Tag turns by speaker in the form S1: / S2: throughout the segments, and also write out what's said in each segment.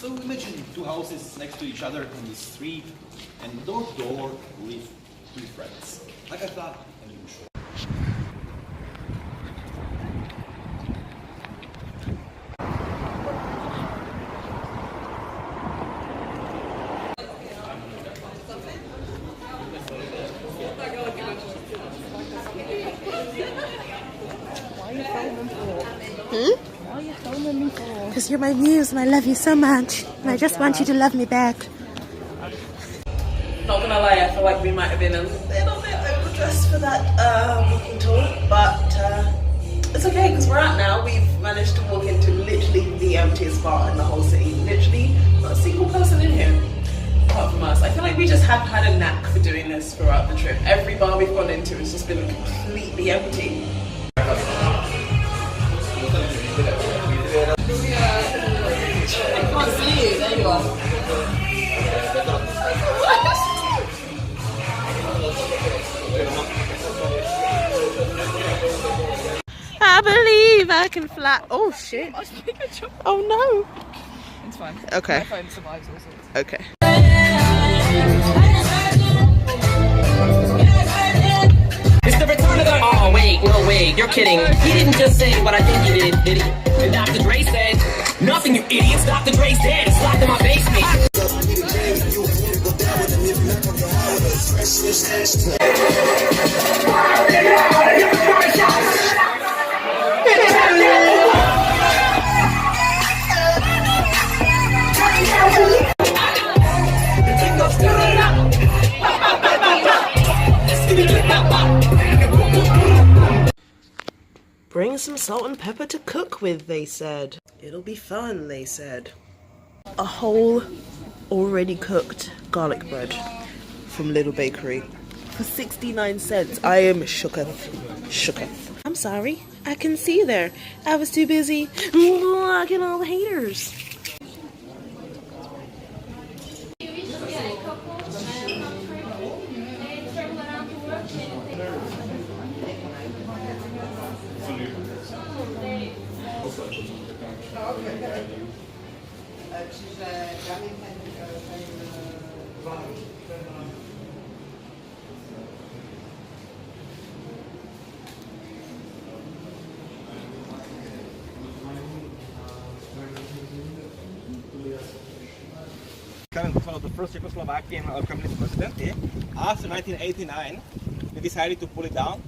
S1: So imagine two houses next to each other on the street, and door to door live two friends. Like I thought, unusual.
S2: Because you're my muse and I love you so much. And I just want you to love me back.
S3: Not gonna lie, I feel like we might have been a little bit overdressed for that walking tour, but it's okay because we're out now. We've managed to walk into literally the emptiest bar in the whole city. Literally, not a single person in here apart from us. I feel like we just have had a knack for doing this throughout the trip. Every bar we've gone into has just been completely empty. I can't see you, there you are.
S2: I believe I can fly. Oh shit. Oh no.
S4: It's fine.
S2: Okay.
S4: My phone survives all sorts.
S2: Okay.
S5: It's the return of the. Oh wait, no way, you're kidding. He didn't just say what I think he did he? And Dr. Dre said, nothing, you idiots. Dr. Dre's dead. It's locked in my basement.
S2: Bring some salt and pepper to cook with, they said. It'll be fun, they said. A whole, already cooked garlic bread from Little Bakery for 69 cents. I am shooketh. Shooketh. I'm sorry, I can see there. I was too busy blocking all the haters.
S1: Was one of the first Czechoslovakian communist president. After 1989, they decided to pull it down.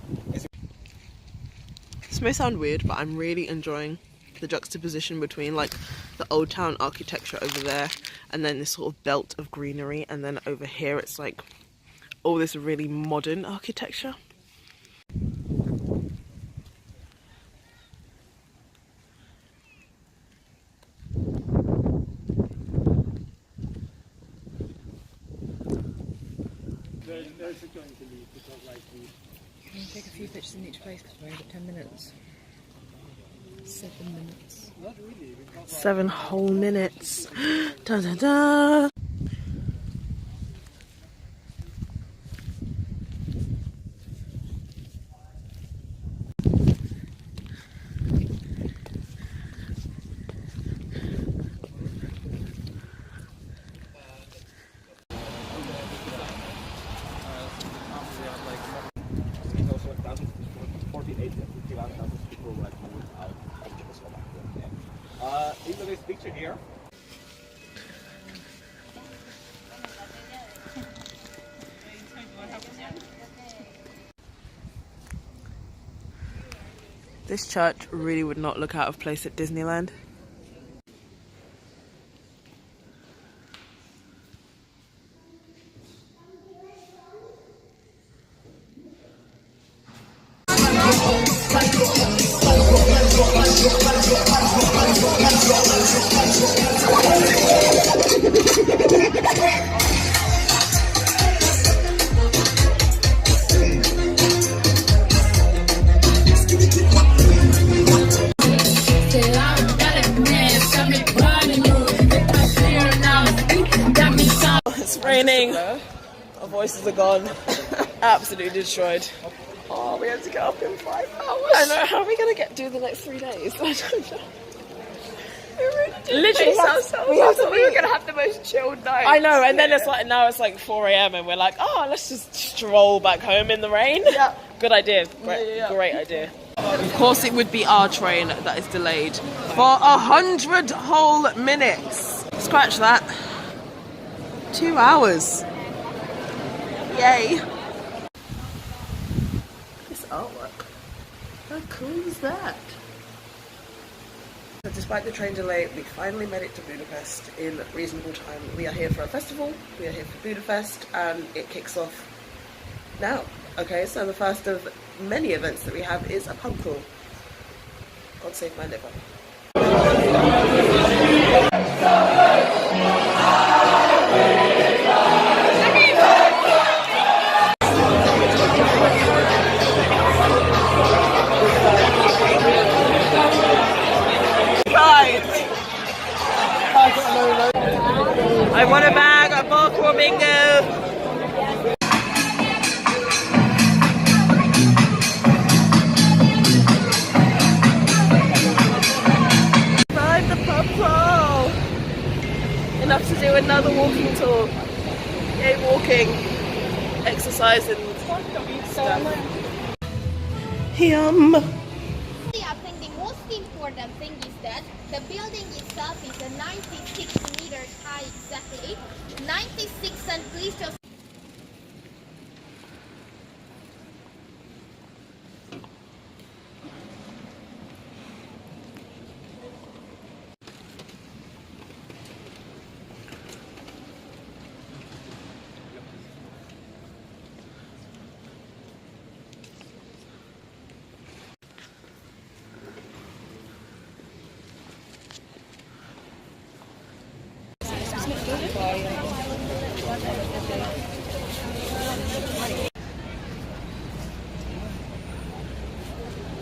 S2: This may sound weird, but I'm really enjoying the juxtaposition between like the old town architecture over there and then this sort of belt of greenery, and then over here it's like all this really modern architecture.
S4: Can you take a few pictures in each place because we're only got 10 minutes? 7 minutes.
S2: 7 whole minutes. Da da da.
S1: Into this picture here.
S2: This church really would not look out of place at Disneyland. It's raining. Our voices are gone. Absolutely destroyed. Oh, we had to get up in 5 hours. I know. How are we going to do the next 3 days? I don't know. It really Literally, we have to
S4: we were gonna have the most chilled night.
S2: I know, and then it's like now it's like 4 a.m. and we're like, oh, let's just stroll back home in the rain.
S3: Yeah.
S2: Good idea. Great idea. Of course, it would be our train that is delayed for 100 whole minutes. Scratch that. 2 hours. Yay. This artwork. How cool is that? So despite the train delay, we finally made it to Budapest in reasonable time. We are here for a festival, we are here for Budapest, and it kicks off now. Okay, so the first of many events that we have is a pub crawl. God save my liver. I want a bag of parkour bingo. Survived the pub crawl. Enough to do another walking tour. Yay, walking, exercising stuff. Yum.
S6: I think the most important thing is that the building itself is a 96 meters high, exactly 96, and please just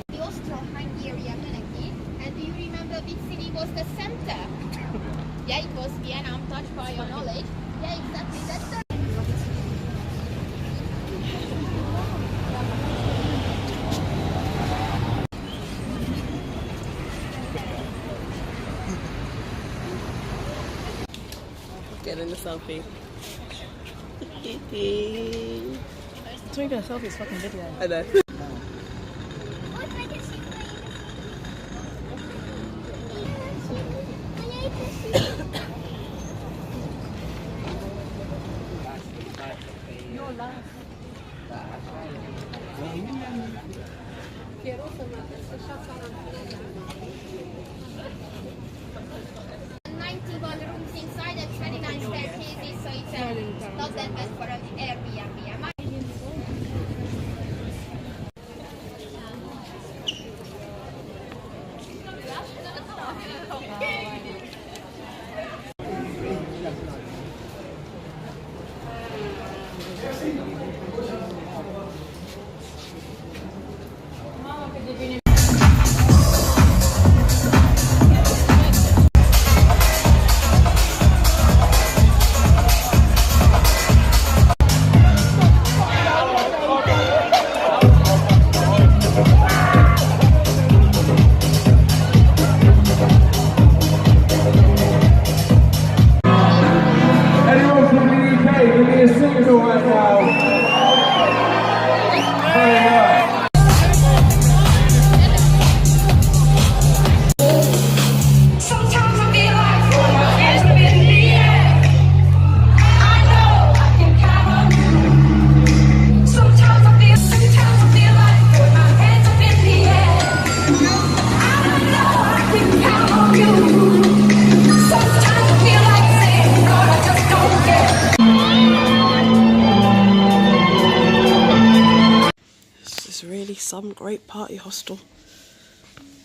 S6: the Austro-Hungarian monarchy. And do you remember which city was the center? Yeah, it was Vienna. I'm touched by your knowledge. Yeah, exactly. That's the
S2: Getting the selfie. Taking a selfie is fucking video. I know.
S6: rooms inside and 29 staircases, so it's not that bad for an Airbnb.
S2: Some great party hostel.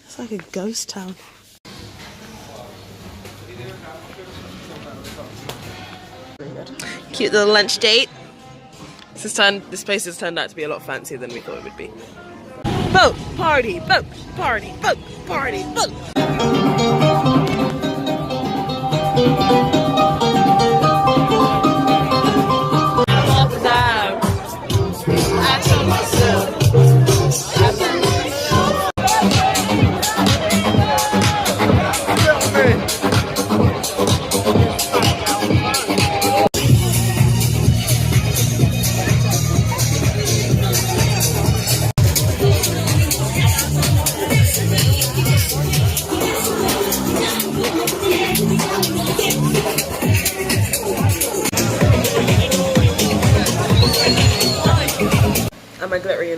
S2: It's like a ghost town. Cute little lunch date. This place has turned out to be a lot fancier than we thought it would be. Boat party, boat party, boat party, boat.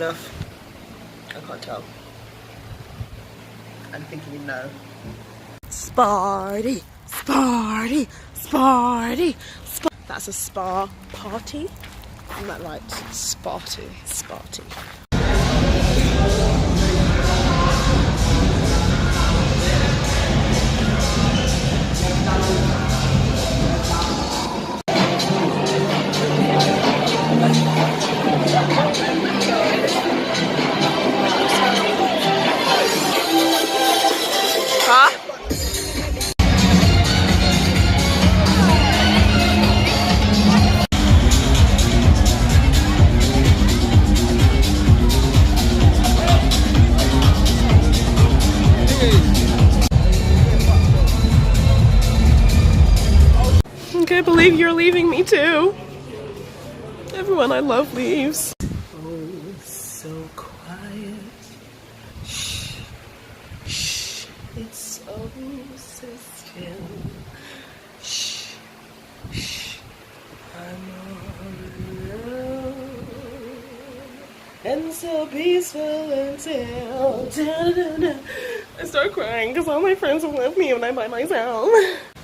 S2: enough? I can't tell. I'm thinking no. Sparty, Sparty, Sparty, That's a spa party? Isn't that right? Sparty, Sparty. Huh? I can't believe you're leaving me too. Everyone I love leaves. Oh, so quiet. Shh. Shh. It's so still. Shh. Shh. I'm on the road. And so peaceful until I start crying because all my friends have left me and I'm by myself.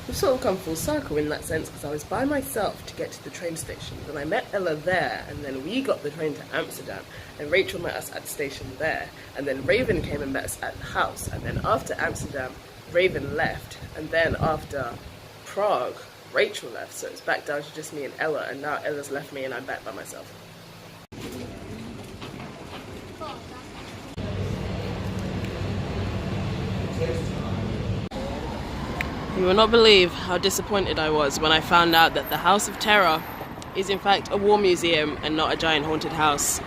S2: We've sort of come full circle in that sense because I was by myself to get to the train station. Then I met Ella there, and then we got the train to Amsterdam, and Rachel met us at the station there, and then Raven came and met us at the house, and then after Amsterdam, Raven left, and then after Prague, Rachel left, so it's back down to just me and Ella, and now Ella's left me and I'm back by myself. You will not believe how disappointed I was when I found out that the House of Terror is in fact a war museum and not a giant haunted house.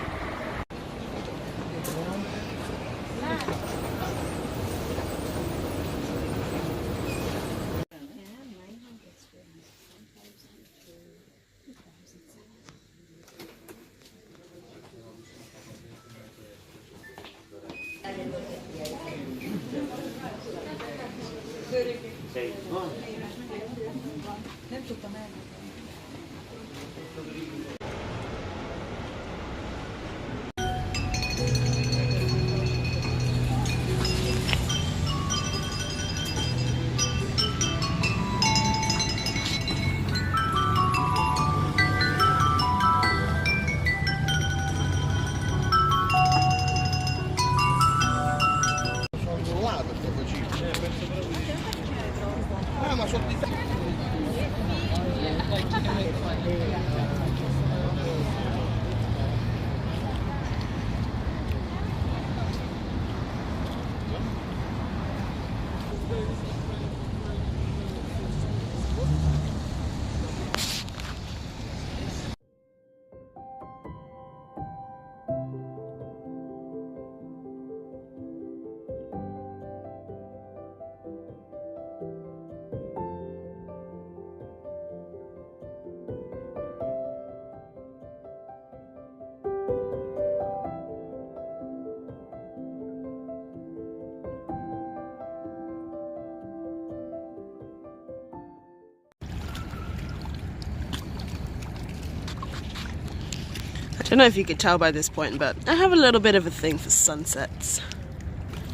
S2: I don't know if you could tell by this point, but I have a little bit of a thing for sunsets.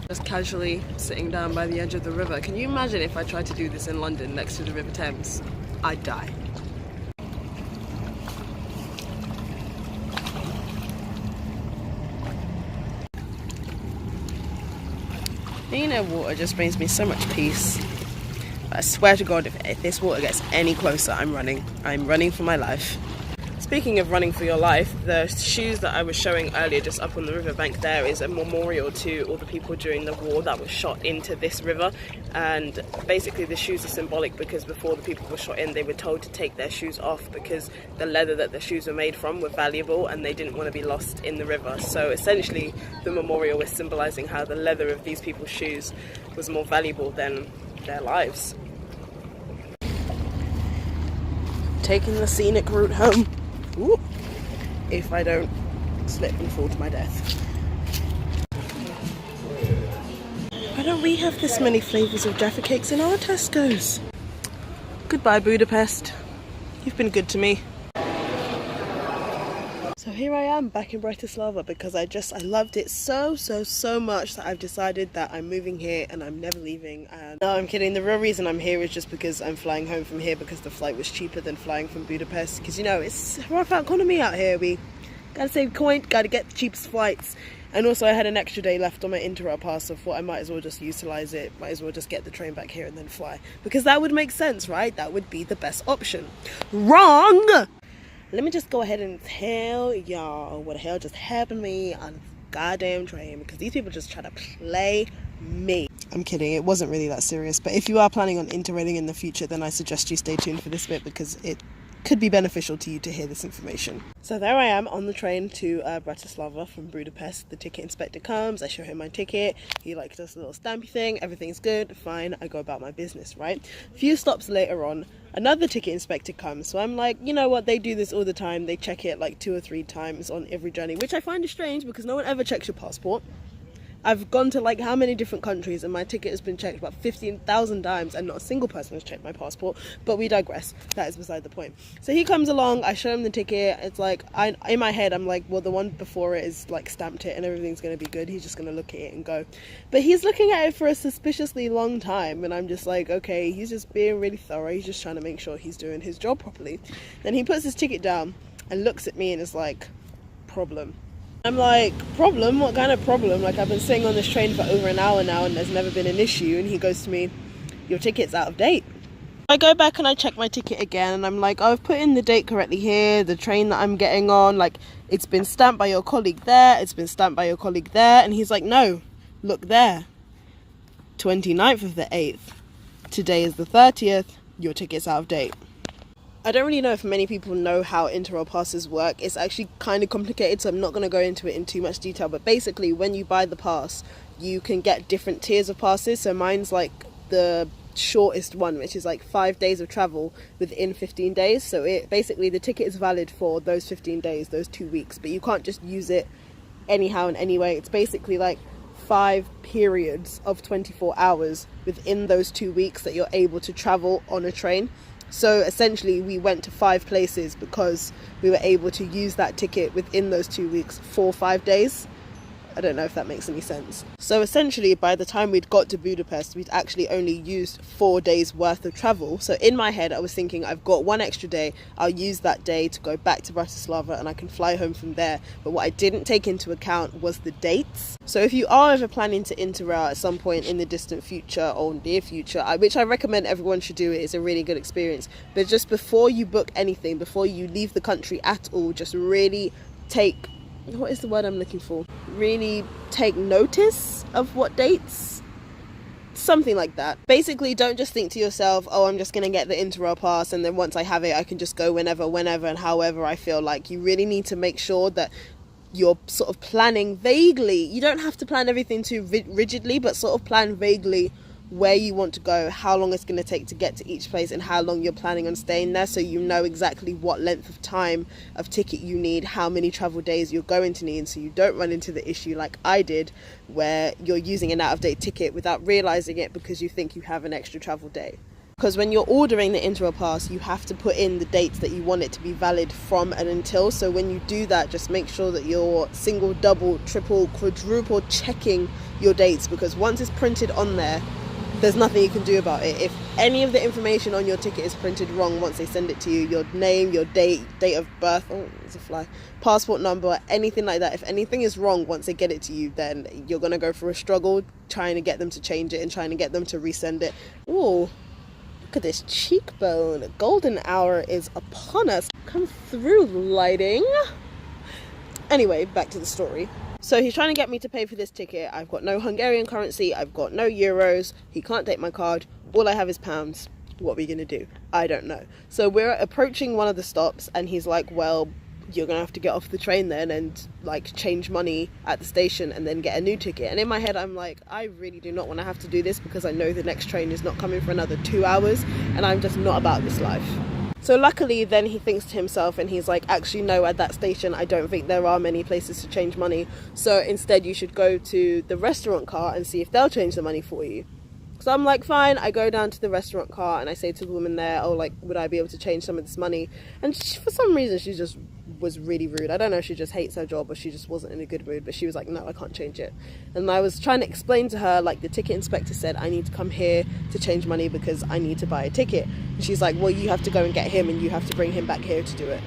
S2: Just casually sitting down by the edge of the river. Can you imagine if I tried to do this in London next to the River Thames? I'd die. Being near water just brings me so much peace. I swear to God, if this water gets any closer, I'm running. I'm running for my life. Speaking of running for your life, the shoes that I was showing earlier just up on the riverbank there is a memorial to all the people during the war that were shot into this river. And basically the shoes are symbolic because before the people were shot in, they were told to take their shoes off because the leather that their shoes were made from were valuable and they didn't want to be lost in the river. So essentially the memorial is symbolizing how the leather of these people's shoes was more valuable than their lives. Taking the scenic route home. Ooh, if I don't slip and fall to my death. Why don't we have this many flavours of Jaffa cakes in our Tesco's? Goodbye, Budapest. You've been good to me. So here I am back in Bratislava because I loved it so much that I've decided that I'm moving here and I'm never leaving. And no, I'm kidding. The real reason I'm here is just because I'm flying home from here because the flight was cheaper than flying from Budapest. Because, you know, it's rough economy out here. We gotta save coin, gotta get the cheapest flights. And also I had an extra day left on my Interrail pass, so I thought I might as well just utilise it, might as well just get the train back here and then fly. Because that would make sense, right? That would be the best option. Wrong! Let me just go ahead and tell y'all what the hell just happened to me on the goddamn train, because these people just try to play me. I'm kidding, it wasn't really that serious, but if you are planning on interrailing in the future, then I suggest you stay tuned for this bit because it could be beneficial to you to hear this information. So there I am on the train to Bratislava from Budapest. The ticket inspector comes, I show him my ticket, he like does a little stampy thing, everything's good, fine, I go about my business, right? A few stops later on, another ticket inspector comes, so I'm like, you know what, they do this all the time, they check it like 2 or 3 times on every journey, which I find is strange because no one ever checks your passport. I've gone to like how many different countries and my ticket has been checked about 15,000 times and not a single person has checked my passport, but we digress. That is beside the point. So he comes along, I show him the ticket, it's like, in my head I'm like, well, the one before it is like stamped it and everything's going to be good, he's just going to look at it and go. But he's looking at it for a suspiciously long time and I'm just like, okay, he's just being really thorough, he's just trying to make sure he's doing his job properly. Then he puts his ticket down and looks at me and is like, problem. I'm like, problem? What kind of problem? Like, I've been sitting on this train for over an hour now and there's never been an issue. And he goes to me, your ticket's out of date. I go back and I check my ticket again and I'm like, oh, I've put in the date correctly here, the train that I'm getting on, like, it's been stamped by your colleague there, it's been stamped by your colleague there. And he's like, no, look there, 29th of the 8th. Today is the 30th, your ticket's out of date. I don't really know if many people know how Interrail passes work. It's actually kind of complicated, so I'm not going to go into it in too much detail. But basically, when you buy the pass, you can get different tiers of passes. So mine's like the shortest one, which is like 5 days of travel within 15 days. So it basically, the ticket is valid for those 15 days, those 2 weeks. But you can't just use it anyhow and anyway. It's basically like 5 periods of 24 hours within those 2 weeks that you're able to travel on a train. So essentially we went to 5 places because we were able to use that ticket within those 2 weeks for 5 days. I don't know if that makes any sense. So essentially by the time we'd got to Budapest, we'd actually only used 4 days worth of travel. So in my head I was thinking, I've got 1 extra day, I'll use that day to go back to Bratislava and I can fly home from there. But what I didn't take into account was the dates. So if you are ever planning to Interrail at some point in the distant future or near future, which I recommend everyone should do, it is a really good experience. But just before you book anything, before you leave the country at all, just really take, what is the word I'm looking for? Really take notice of what dates? Something like that. Basically, don't just think to yourself, oh, I'm just going to get the Interrail pass and then once I have it, I can just go whenever and however I feel like. You really need to make sure that you're sort of planning vaguely. You don't have to plan everything too rigidly, but sort of plan vaguely where you want to go, how long it's going to take to get to each place and how long you're planning on staying there, so you know exactly what length of time of ticket you need, how many travel days you're going to need, so you don't run into the issue like I did where you're using an out-of-date ticket without realizing it because you think you have an extra travel day. Because when you're ordering the Interrail pass, you have to put in the dates that you want it to be valid from and until. So when you do that, just make sure that you're single, double, triple, quadruple checking your dates, because once it's printed on there, there's nothing you can do about it. If any of the information on your ticket is printed wrong once they send it to you, your name, your date of birth, oh, it's a fly, passport number, anything like that, if anything is wrong once they get it to you, then you're going to go through a struggle trying to get them to change it and trying to get them to resend it. Ooh, look at this cheekbone. Golden hour is upon us. Come through, lighting. Anyway, back to the story. So he's trying to get me to pay for this ticket. I've got no Hungarian currency. I've got no euros. He can't take my card. All I have is pounds. What are we going to do? I don't know. So we're approaching one of the stops and he's like, well, you're going to have to get off the train then and like change money at the station and then get a new ticket. And in my head, I'm like, I really do not want to have to do this because I know the next train is not coming for another 2 hours and I'm just not about this life. So luckily then he thinks to himself and he's like, actually no, at that station I don't think there are many places to change money, so instead you should go to the restaurant car and see if they'll change the money for you. So I'm like, fine. I go down to the restaurant cart and I say to the woman there, oh, like, would I be able to change some of this money? And for some reason, she just was really rude. I don't know if she just hates her job or she just wasn't in a good mood, but she was like, no, I can't change it. And I was trying to explain to her, like, the ticket inspector said I need to come here to change money because I need to buy a ticket. And she's like, well, you have to go and get him and you have to bring him back here to do it.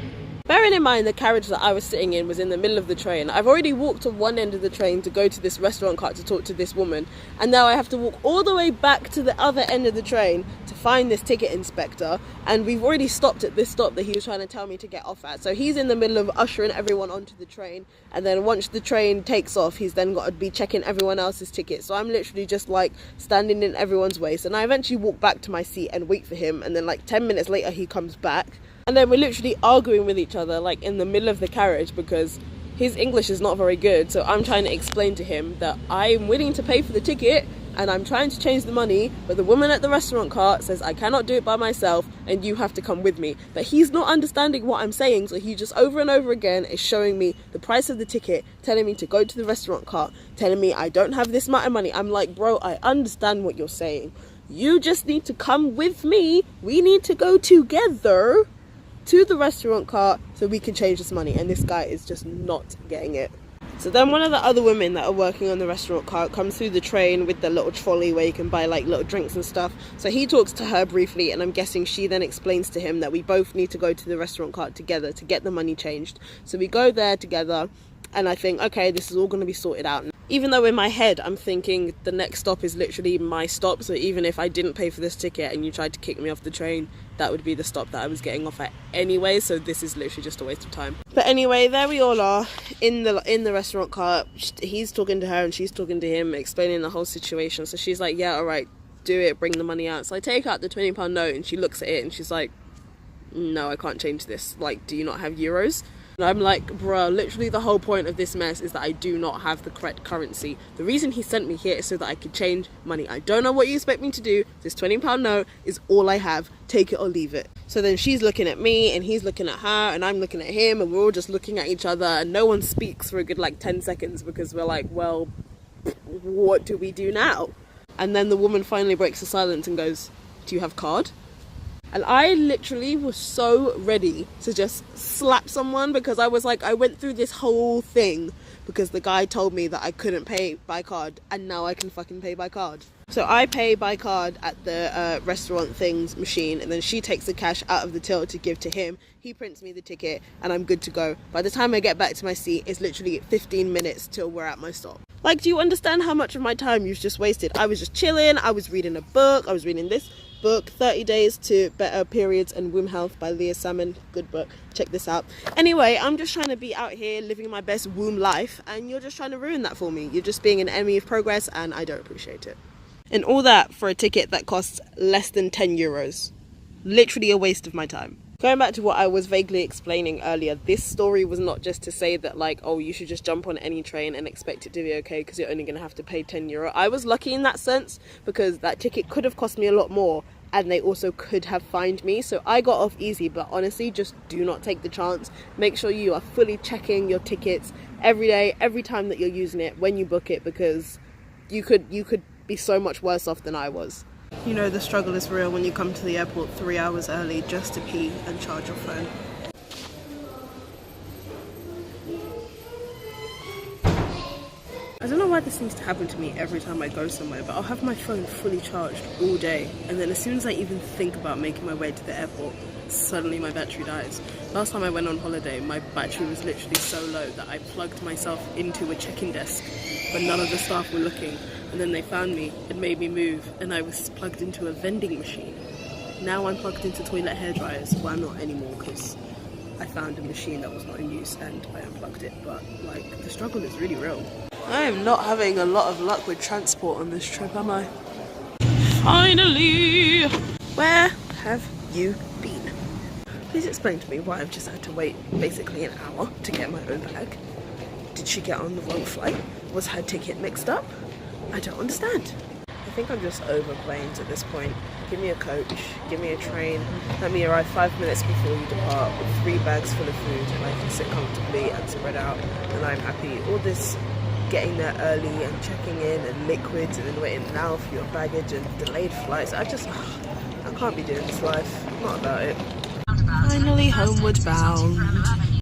S2: Bearing in mind the carriage that I was sitting in was in the middle of the train. I've already walked to one end of the train to go to this restaurant cart to talk to this woman, and now I have to walk all the way back to the other end of the train to find this ticket inspector, and we've already stopped at this stop that he was trying to tell me to get off at. So he's in the middle of ushering everyone onto the train, and then once the train takes off, he's then got to be checking everyone else's tickets. So I'm literally just like standing in everyone's way. So I eventually walk back to my seat and wait for him, and then like 10 minutes later he comes back. And then we're literally arguing with each other, like, in the middle of the carriage because his English is not very good. So I'm trying to explain to him that I'm willing to pay for the ticket and I'm trying to change the money, but the woman at the restaurant cart says I cannot do it by myself and you have to come with me. But he's not understanding what I'm saying, so he just over and over again is showing me the price of the ticket, telling me to go to the restaurant cart, telling me I don't have this amount of money. I'm like, bro, I understand what you're saying. You just need to come with me. We need to go together to the restaurant cart so we can change this money. And this guy is just not getting it. So then one of the other women that are working on the restaurant cart comes through the train with the little trolley where you can buy like little drinks and stuff. So he talks to her briefly, and I'm guessing she then explains to him that we both need to go to the restaurant cart together to get the money changed. So we go there together, and I think, okay, this is all going to be sorted out. Even though in my head I'm thinking the next stop is literally my stop, so even if I didn't pay for this ticket and you tried to kick me off the train, that would be the stop that I was getting off at anyway, so this is literally just a waste of time. But anyway, there we all are in the restaurant cart. He's talking to her and she's talking to him, explaining the whole situation. So she's like, yeah, alright, do it, bring the money out. So I take out the £20 note and she looks at it and she's like, no, I can't change this. Like, do you not have euros? And I'm like, bruh, literally the whole point of this mess is that I do not have the correct currency. The reason he sent me here is so that I could change money. I don't know what you expect me to do. This £20 note is all I have. Take it or leave it. So then she's looking at me and he's looking at her and I'm looking at him and we're all just looking at each other and no one speaks for a good like 10 seconds because we're like, well, what do we do now? And then the woman finally breaks the silence and goes, do you have card? And I literally was so ready to just slap someone because I was like, I went through this whole thing because the guy told me that I couldn't pay by card and now I can fucking pay by card. So I pay by card at the restaurant things machine, and then she takes the cash out of the till to give to him. He prints me the ticket and I'm good to go. By the time I get back to my seat, it's literally 15 minutes till we're at my stop. Like, do you understand how much of my time you've just wasted? I was just chilling, I was reading a book, I was reading this book, 30 Days to Better Periods and Womb Health by Leah Salmon. Good book, check this out. Anyway, I'm just trying to be out here living my best womb life and you're just trying to ruin that for me. You're just being an enemy of progress and I don't appreciate it. And all that for a ticket that costs less than 10 euros. Literally a waste of my time. Going back to what I was vaguely explaining earlier, this story was not just to say that like, oh, you should just jump on any train and expect it to be okay because you're only going to have to pay €10. I was lucky in that sense because that ticket could have cost me a lot more and they also could have fined me. So I got off easy, but honestly, just do not take the chance. Make sure you are fully checking your tickets every day, every time that you're using it, when you book it, because you could be so much worse off than I was. You know, the struggle is real when you come to the airport 3 hours early just to pee and charge your phone. I don't know why this seems to happen to me every time I go somewhere, but I'll have my phone fully charged all day, and then as soon as I even think about making my way to the airport, suddenly my battery dies. Last time I went on holiday, my battery was literally so low that I plugged myself into a check-in desk, but none of the staff were looking, and then they found me and made me move, and I was plugged into a vending machine. Now I'm plugged into toilet hair dryers. Well, I'm not anymore because I found a machine that was not in use and I unplugged it, but like, the struggle is really real. I am not having a lot of luck with transport on this trip, am I? Finally! Where have you been? Please explain to me why I've just had to wait basically an hour to get my own bag. Did she get on the wrong flight? Was her ticket mixed up? I don't understand. I think I'm just over planes at this point. Give me a coach, give me a train, let me arrive 5 minutes before you depart with 3 bags full of food and I can sit comfortably and spread out and I'm happy. All this getting there early and checking in and liquids and then waiting an hour for your baggage and delayed flights. I can't be doing this life. I'm not about it. Finally homeward bound.